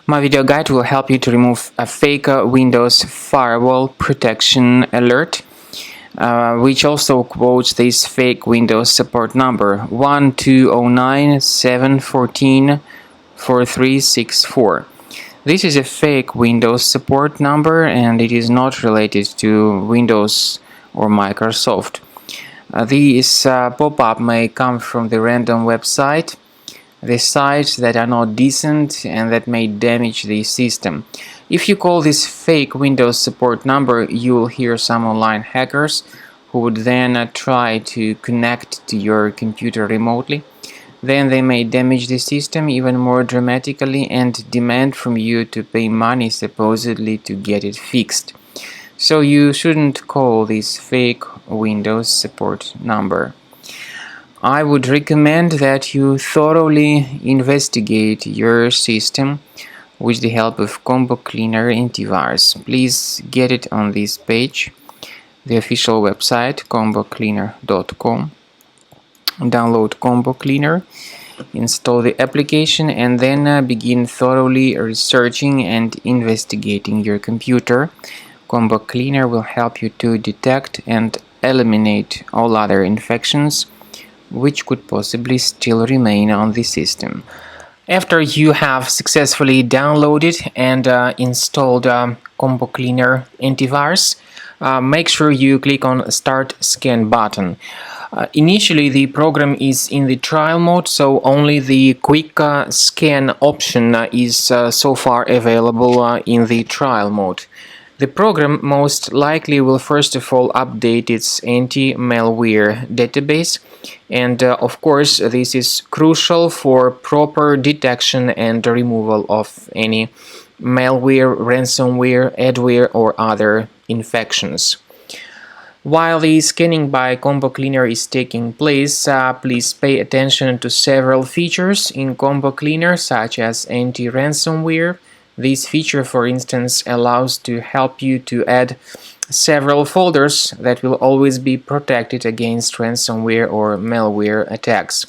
My video guide will help you to remove a fake Windows firewall protection alert, which also quotes this fake Windows support number 1209-714-4364. This is a fake Windows support number and it is not related to Windows or Microsoft. This pop-up may come from the random website, the sites that are not decent and that may damage the system. If you call this fake Windows support number, you will hear some online hackers who would then try to connect to your computer remotely. Then they may damage the system even more dramatically and demand from you to pay money supposedly to get it fixed. So you shouldn't call this fake Windows support number. I would recommend that you thoroughly investigate your system with the help of Combo Cleaner Antivirus. Please get it on this page, the official website combocleaner.com. Download Combo Cleaner, install the application, and then begin thoroughly researching and investigating your computer. Combo Cleaner will help you to detect and eliminate all other infections which could possibly still remain on the system. After you have successfully downloaded and installed Combo Cleaner Antivirus, make sure you click on Start Scan button. Initially, the program is in the trial mode, so only the quick scan option is so far available in the trial mode. The program most likely will first of all update its anti-malware database, and of course this is crucial for proper detection and removal of any malware, ransomware, adware or other infections. While the scanning by Combo Cleaner is taking place, please pay attention to several features in Combo Cleaner, such as anti-ransomware. This feature, for instance, allows to help you to add several folders that will always be protected against ransomware or malware attacks.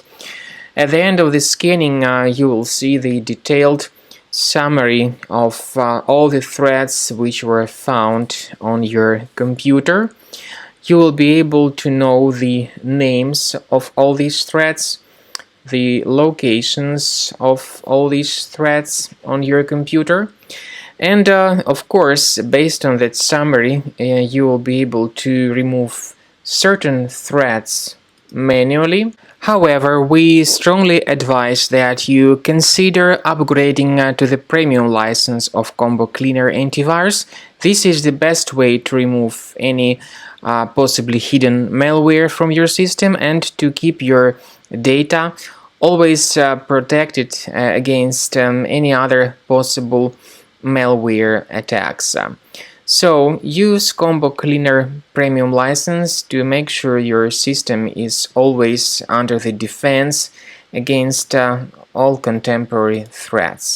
At the end of the scanning, you will see the detailed summary of all the threats which were found on your computer. You will be able to know the names of all these threats, the locations of all these threats on your computer, and of course, based on that summary, you will be able to remove certain threats manually. However, we strongly advise that you consider upgrading to the premium license of Combo Cleaner Antivirus. This is the best way to remove any possibly hidden malware from your system and to keep your data always protected against any other possible malware attacks. So use Combo Cleaner Premium license to make sure your system is always under the defense against all contemporary threats.